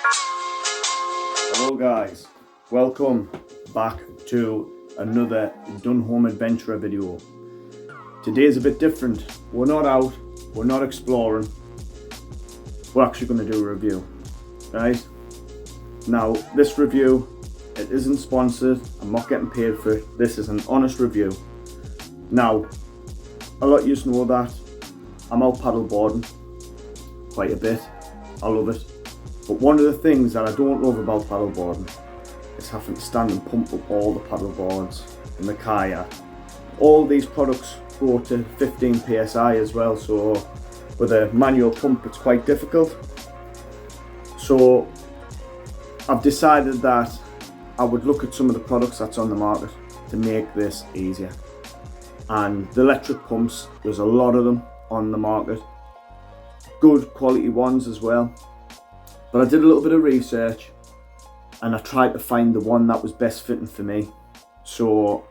Hello guys, welcome back to another Done Home Adventurer video. Today is a bit different. We're not out, we're not exploring, we're actually going to do a review, right? Now this review, it isn't sponsored, I'm not getting paid for it, this is an honest review. Now, a lot of you know that I'm out paddleboarding quite a bit, I love it. But one of the things that I don't love about paddleboarding is having to stand and pump up all the paddleboards in the kayak. All these products go to 15 psi as well, so with a manual pump it's quite difficult. So I've decided that I would look at some of the products that's on the market to make this easier. And the electric pumps, there's a lot of them on the market. Good quality ones as well. But I did a little bit of research and I tried to find the one that was best fitting for me. So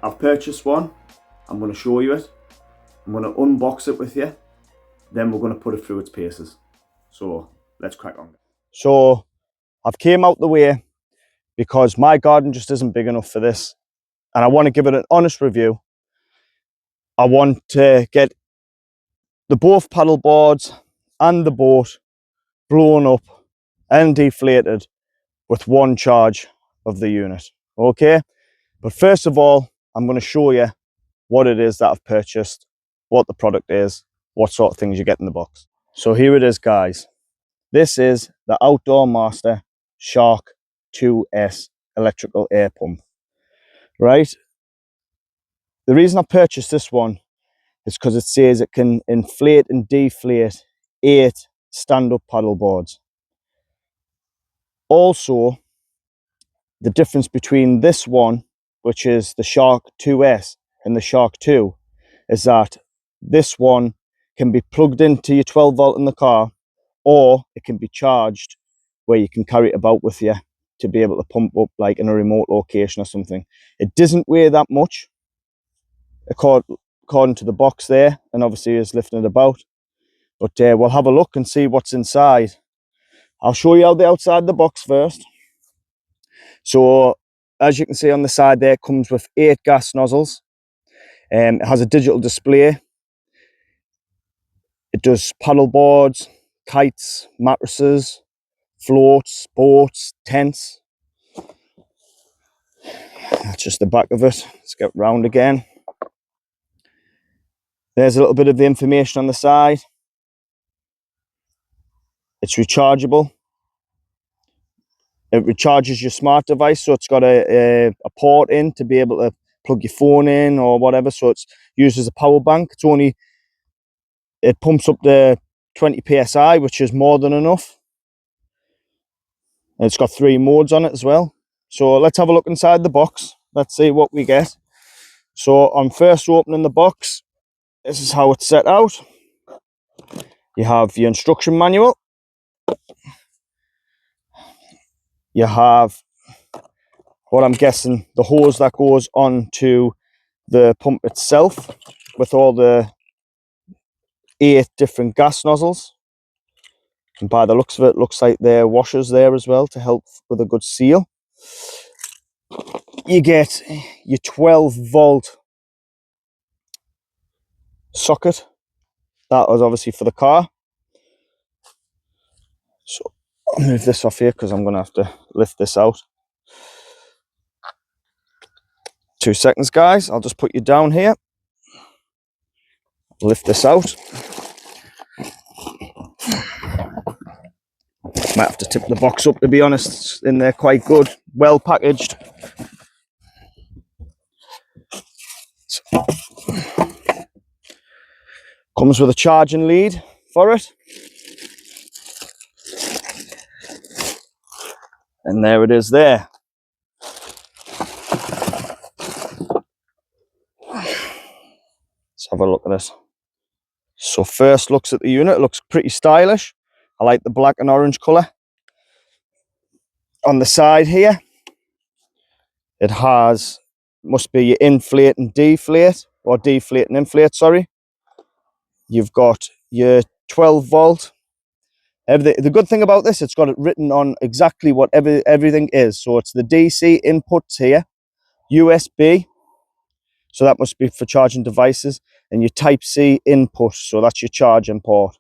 I've purchased one, I'm going to show you it, I'm going to unbox it with you, then we're going to put it through its paces. So let's crack on. So I've came out the way because my garden just isn't big enough for this and I want to give it an honest review. I want to get the both paddle boards and the boat blown up and deflated with one charge of the unit, okay? But first of all, I'm going to show you what it is that I've purchased, what the product is, what sort of things you get in the box. So here it is, guys. This is the Outdoormaster Shark 2S electrical air pump, right? The reason I purchased this one is because it says it can inflate and deflate 8 stand-up paddle boards. Also, the difference between this one, which is the Shark 2S, and the Shark 2, is that this one can be plugged into your 12 volt in the car, or it can be charged where you can carry it about with you to be able to pump up like in a remote location or something. It doesn't weigh that much, according to the box there, and obviously is lifting it about. But we'll have a look and see what's inside. I'll show you how the outside of the box first. So as you can see on the side there, it comes with 8 gas nozzles. It has a digital display. It does paddle boards, kites, mattresses, floats, boats, tents. That's just the back of it. Let's get round again. There's a little bit of the information on the side. It's rechargeable. It recharges your smart device, so it's got a port in to be able to plug your phone in or whatever, so it's used as a power bank. It pumps up to 20 psi, which is more than enough. And it's got 3 modes on it as well. So let's have a look inside the box. Let's see what we get. So on first opening the box, this is how it's set out. You have your instruction manual. You have what I'm guessing the hose that goes onto the pump itself with all the 8 different gas nozzles. And by the looks of it, looks like there are washers there as well to help with a good seal. You get your 12 volt socket. That was obviously for the car. So I'll move this off here because I'm going to have to lift this out. 2 seconds, guys. I'll just put you down here. Lift this out. Might have to tip the box up, to be honest. It's in there quite good, well packaged. So, comes with a charging lead for it. And there it is there. Let's have a look at this. So first looks at the unit, it looks pretty stylish. I like the black and orange colour. On the side here, it has, must be your inflate and deflate, or deflate and inflate, sorry. You've got your 12 volt Everything. The good thing about this, it's got it written on exactly what everything is. So it's the DC inputs here, USB, so that must be for charging devices, and your Type-C input, so that's your charging port.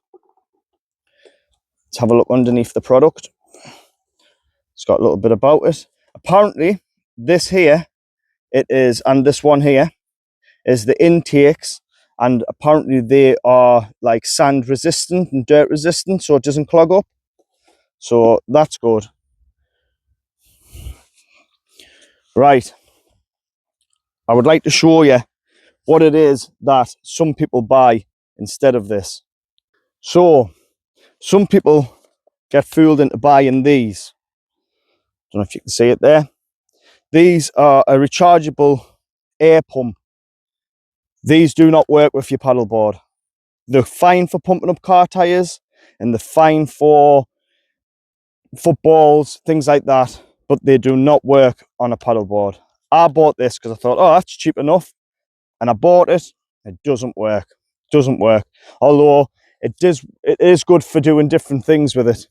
Let's have a look underneath the product. It's got a little bit about it. Apparently, this here, it is, and this one here, is the intakes, and apparently they are like sand resistant and dirt resistant, so it doesn't clog up. So that's good. Right. I would like to show you what it is that some people buy instead of this. So, some people get fooled into buying these. Don't know if you can see it there. These are a rechargeable air pump. These do not work with your paddleboard. They're fine for pumping up car tires, and they're fine for footballs, things like that, but they do not work on a paddleboard. I bought this because I thought, oh, that's cheap enough, and I bought it. It doesn't work. Doesn't work. Although it is good for doing different things with it.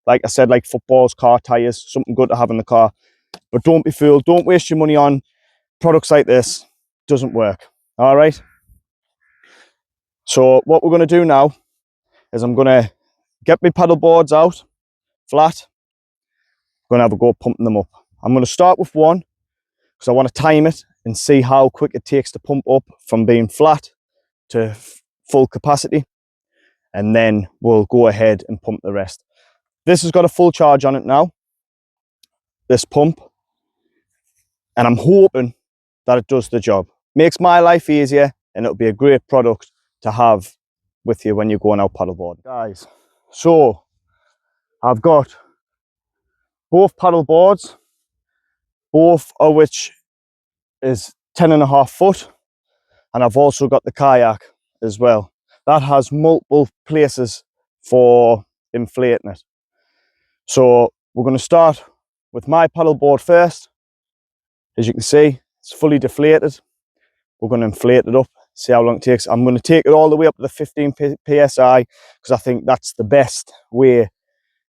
Like I said, like footballs, car tires, something good to have in the car. But don't be fooled. Don't waste your money on products like this. Doesn't work. All right. So what we're going to do now is I'm going to get my paddle boards out flat. I'm going to have a go pumping them up. I'm going to start with one because I want to time it and see how quick it takes to pump up from being flat to full capacity. And then we'll go ahead and pump the rest. This has got a full charge on it now, this pump. And I'm hoping that it does the job. Makes my life easier, and it'll be a great product to have with you when you're going out paddleboarding. Guys, so I've got both paddle boards, both of which is 10.5 foot, and I've also got the kayak as well. That has multiple places for inflating it. So we're going to start with my paddle board first. As you can see, it's fully deflated. We're going to inflate it up, see how long it takes. I'm going to take it all the way up to the 15 psi because I think that's the best way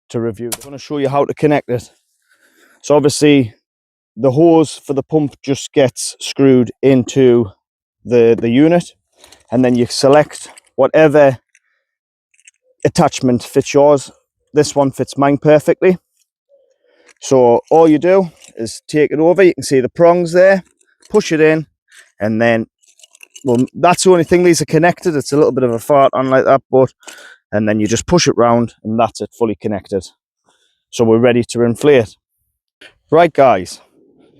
to review. I'm going to show you how to connect it. So obviously the hose for the pump just gets screwed into the unit, and then you select whatever attachment fits yours. This one fits mine perfectly. So all you do is take it over. You can see the prongs there, push it in, and then, well, that's the only thing. These are connected. It's a little bit of a fart on like that, but, and then you just push it round and that's it, fully connected. So we're ready to inflate. Right guys,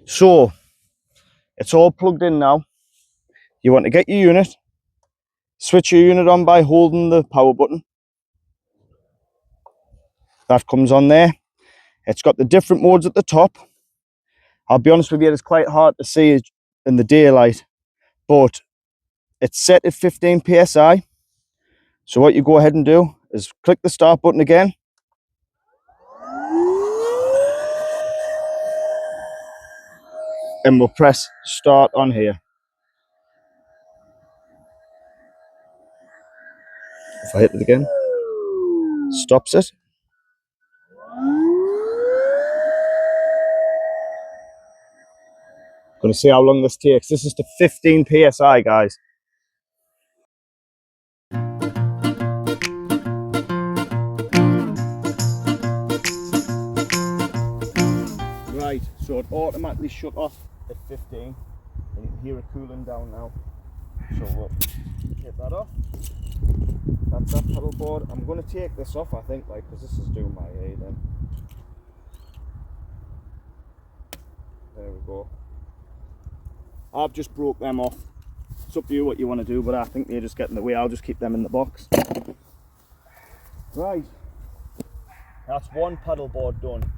so it's all plugged in now. You want to get your unit, switch your unit on by holding the power button. That comes on there. It's got the different modes at the top. I'll be honest with you, it's quite hard to see it in the daylight, but it's set at 15 psi. So what you go ahead and do is click the start button again. And we'll press start on here. If I hit it again, stops it. Gonna see how long this takes. This is to 15 psi, guys. Right, so it automatically shut off at 15. And you can hear it cooling down now. So we'll get that off. That's that paddle board. I'm going to take this off, I think, like, because this is doing my head in. There we go. I've just broke them off. It's up to you what you want to do, but I think they just get in the way. I'll just keep them in the box. Right. That's one paddle board done.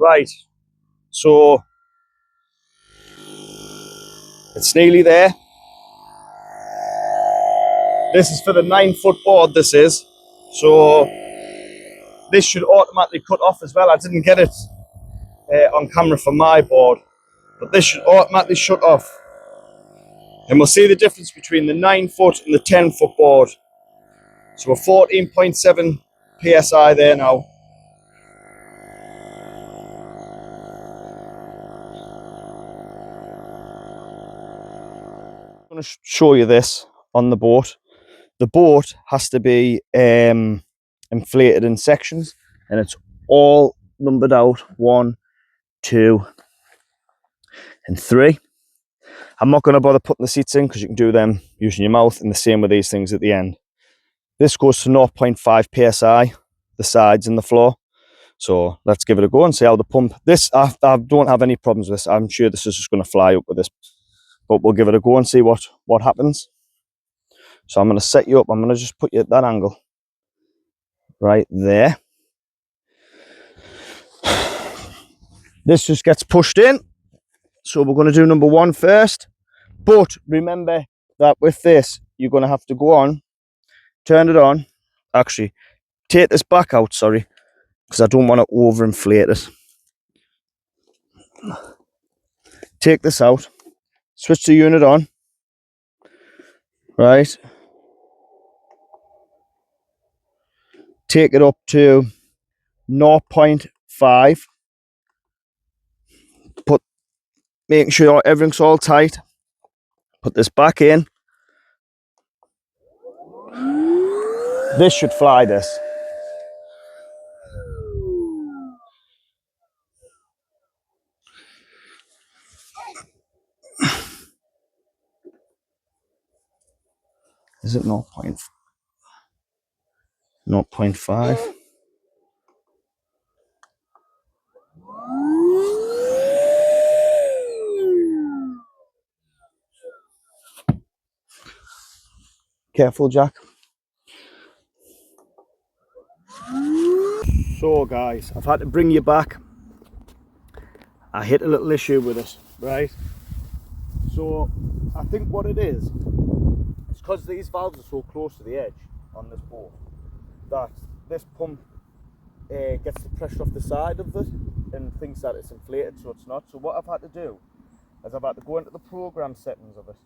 Right, so it's nearly there. This is for the 9-foot board, this is. So this should automatically cut off as well. I didn't get it on camera for my board, but this should automatically shut off. And we'll see the difference between the 9-foot and the 10-foot board. So we're 14.7 PSI there now. I'm going to show you this on the boat. The boat has to be inflated in sections, and it's all numbered out 1, 2, and 3. I'm not going to bother putting the seats in because you can do them using your mouth, and the same with these things at the end. This goes to 0.5 psi, the sides and the floor. So let's give it a go and see how the pump. This I don't have any problems with this. I'm sure this is just going to fly up with this, but we'll give it a go and see what happens. So I'm going to set you up. I'm going to just put you at that angle right there. This just gets pushed in. So we're going to do number 1 first. But remember that with this, you're going to have to go on, turn it on. Actually, take this back out, sorry, because I don't want to overinflate it. Take this out, switch the unit on, right? Take it up to 0.5. Making sure everything's all tight. Put this back in. This should fly, this. Is it 0.5? Careful, Jack. So guys, I've had to bring you back. I hit a little issue with it, right? So I think what it is because these valves are so close to the edge on this boat that this pump gets the pressure off the side of it and thinks that it's inflated, so it's not. So what I've had to do is I've had to go into the program settings of it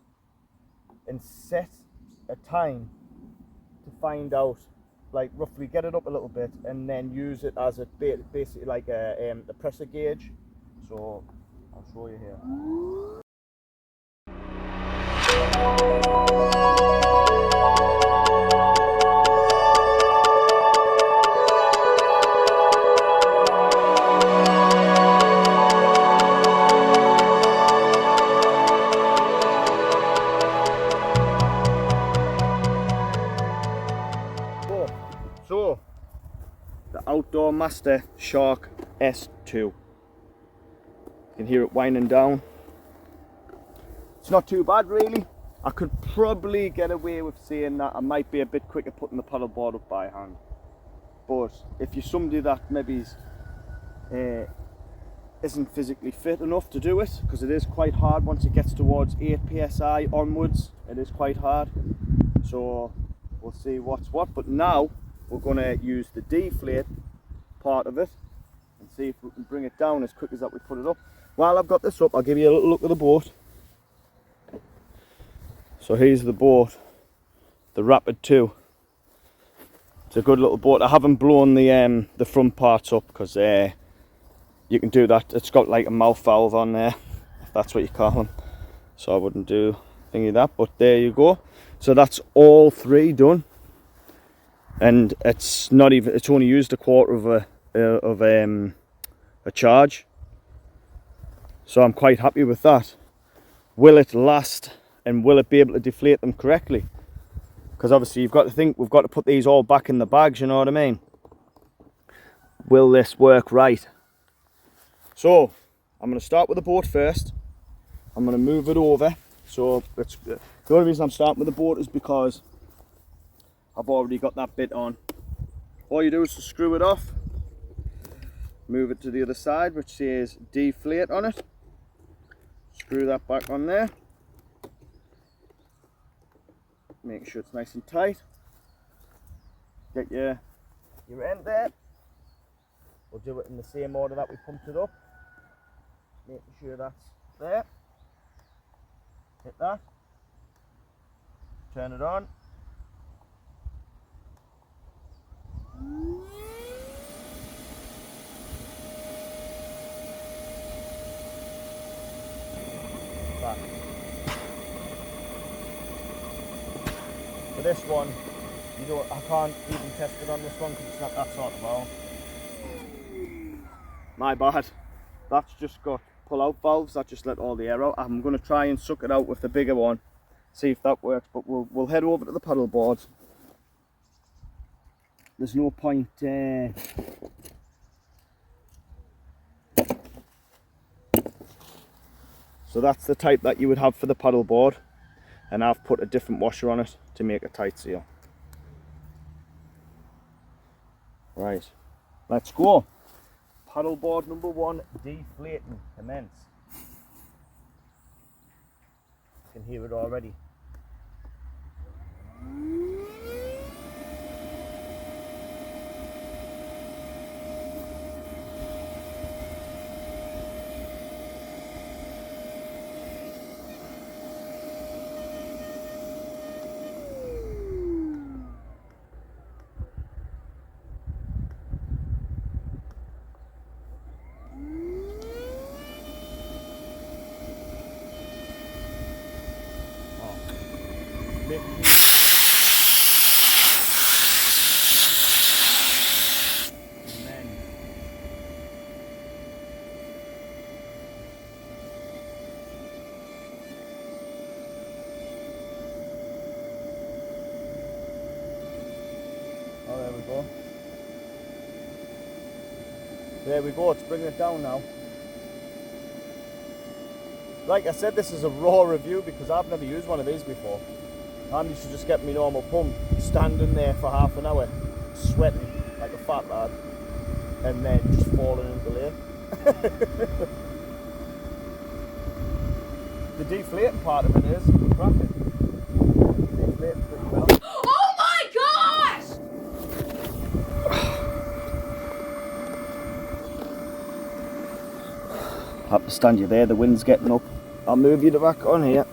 and set a time to find out, like roughly get it up a little bit, and then use it as a basically like a pressure gauge. So I'll show you here. So the Outdoormaster Shark S2. You can hear it winding down. It's not too bad really. I could probably get away with saying that I might be a bit quicker putting the paddleboard up by hand. But if you're somebody that maybe isn't physically fit enough to do it, because it is quite hard once it gets towards 8 PSI onwards, it is quite hard. So we'll see what's what. But now we're going to use the deflate part of it and see if we can bring it down as quick as that we put it up. While I've got this up, I'll give you a little look at the boat. So here's the boat, the Rapid 2. It's a good little boat. I haven't blown the front parts up because you can do that. It's got like a mouth valve on there, if that's what you call them. So I wouldn't do thingy that, but there you go. So that's all 3 done. And it's not even, it's only used a quarter of a charge. So I'm quite happy with that. Will it last and will it be able to deflate them correctly? Because obviously you've got to think, we've got to put these all back in the bags, you know what I mean? Will this work right? So I'm going to start with the boat first. I'm going to move it over. So it's, the only reason I'm starting with the boat is because I've already got that bit on. All you do is to screw it off. Move it to the other side, which says deflate on it. Screw that back on there. Make sure it's nice and tight. Get your end there. We'll do it in the same order that we pumped it up. Making sure that's there. Hit that. Turn it on. Back. For this one, I can't even test it on this one because it's not that sort of valve. My bad. That's just got pull-out valves that just let all the air out. I'm going to try and suck it out with the bigger one, see if that works. But we'll head over to the paddle board. There's no point. So that's the type that you would have for the paddle board, and I've put a different washer on it to make a tight seal. Right, let's go. Paddleboard number 1 deflating. Commence. You can hear it already. Oh, there we go. There we go, it's bringing it down now. Like I said, this is a raw review because I've never used one of these before. I'm used to just get my normal pump, standing there for half an hour, sweating like a fat lad, and then just falling into the lake. The deflating part of it is cracking. Deflating pretty well. Oh my gosh! I have to stand you there, the wind's getting up. I'll move you back on here.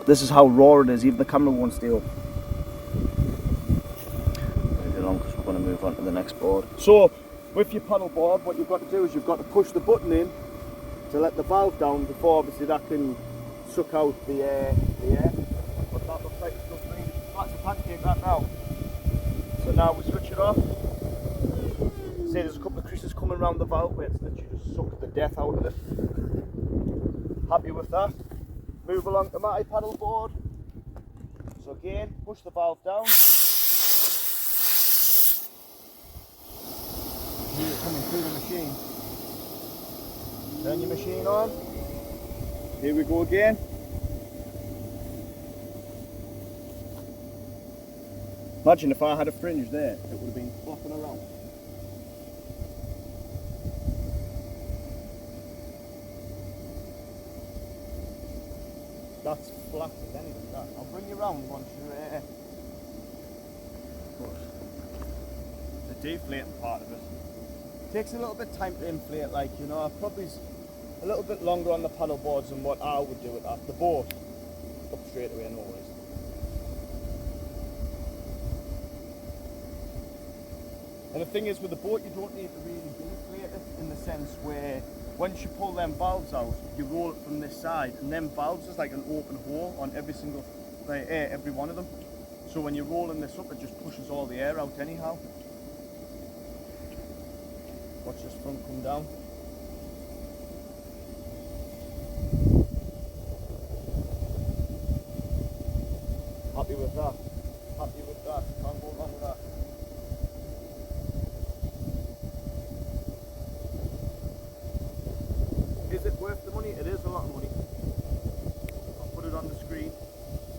This is how raw it is, even the camera won't stay up. Move it along because we're going to move on to the next board. So, with your paddle board, what you've got to do is you've got to push the button in to let the valve down before obviously that can suck out the air. But that looks like it's just really flat as a pancake that now. So now we switch it off. See, there's a couple of creases coming around the valve where it's literally just sucked the death out of it. Happy with that. Move along to my paddle board. So again, push the valve down. Hear it coming through the machine. Turn your machine on. Here we go again. Imagine if I had a fringe there, it would have been flopping around. That's flat as anything, that. I'll bring you around once you're the deflating part of it. Takes a little bit of time to inflate, like, you know, probably a little bit longer on the paddle boards than what I would do with that. The boat, up straight away, no worries. And the thing is, with the boat, you don't need to really deflate it in the sense where once you pull them valves out, you roll it from this side, and them valves is like an open hole on every single, every one of them. So when you're rolling this up, it just pushes all the air out anyhow. Watch this front come down. Happy with that. Happy with that. Can't go wrong with that. Is it worth the money? It is a lot of money. I'll put it on the screen.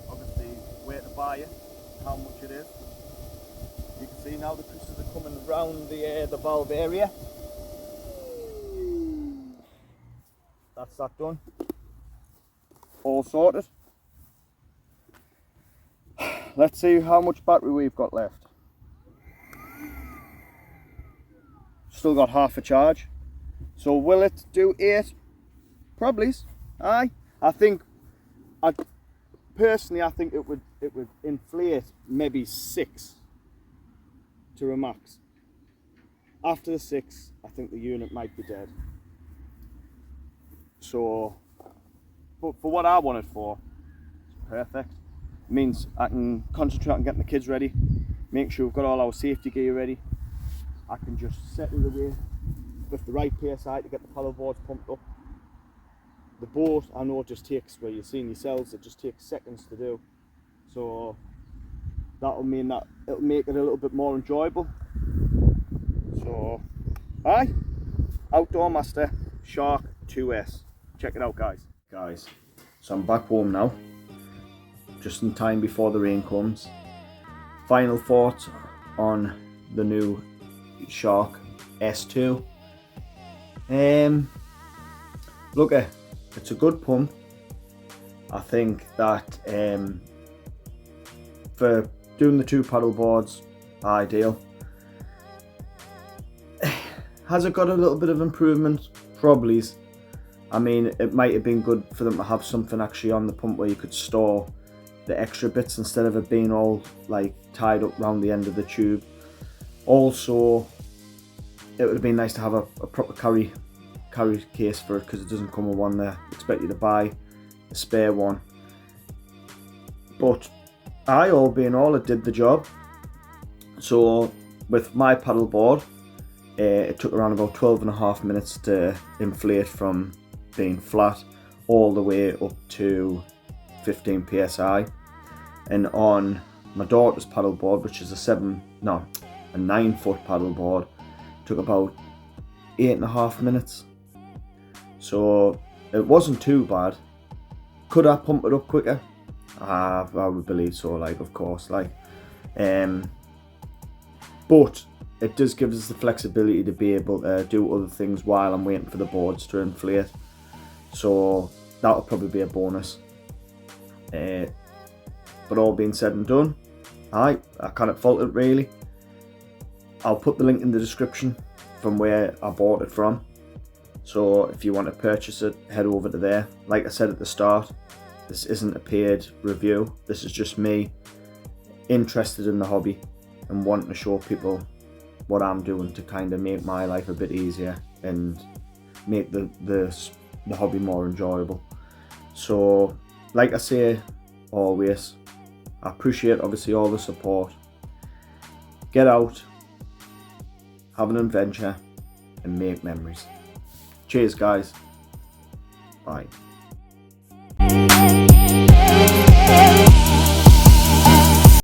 Obviously, where to buy it, how much it is. You can see now the creases are coming around the the valve area. That's that done. All sorted. Let's see how much battery we've got left. Still got half a charge. So will it do 8? Probably. Aye. I think, personally I think it would inflate maybe 6 to a max. After the 6, I think the unit might be dead. So, but for what I want it for, it's perfect. It means I can concentrate on getting the kids ready, make sure we've got all our safety gear ready. I can just settle away with the right PSI to get the paddleboards pumped up. The boat, I know it just takes, well you've seen yourselves, it just takes seconds to do. So that'll mean that it'll make it a little bit more enjoyable. So, aye, Outdoormaster Shark 2S. Check it out, guys. So I'm back home now, just in time before the rain comes. Final thoughts on the new Shark S2. Look, it's a good pump. I think that for doing the 2 paddle boards, ideal. Has it got a little bit of improvement? Probably. I mean, it might have been good for them to have something actually on the pump where you could store the extra bits instead of it being all like tied up around the end of the tube. Also, it would have been nice to have a proper carry case for it, because it doesn't come with one there. Expect you to buy a spare one. But all being all, it did the job. So with my paddleboard, it took around about 12.5 minutes to inflate from being flat all the way up to 15 psi. And on my daughter's paddleboard, which is a 9-foot paddleboard, took about 8.5 minutes. So it wasn't too bad. Could I pump it up quicker? I would believe so, like, of course, like, but it does give us the flexibility to be able to do other things while I'm waiting for the boards to inflate. So that'll probably be a bonus. But all being said and done, I can't fault it really. I'll put the link in the description from where I bought it from. So if you want to purchase it, head over to there. Like I said at the start, this isn't a paid review. This is just me interested in the hobby and wanting to show people what I'm doing to kind of make my life a bit easier and make the hobby more enjoyable. So like I say always, I appreciate obviously all the support. Get out, have an adventure and make memories. Cheers guys. Bye.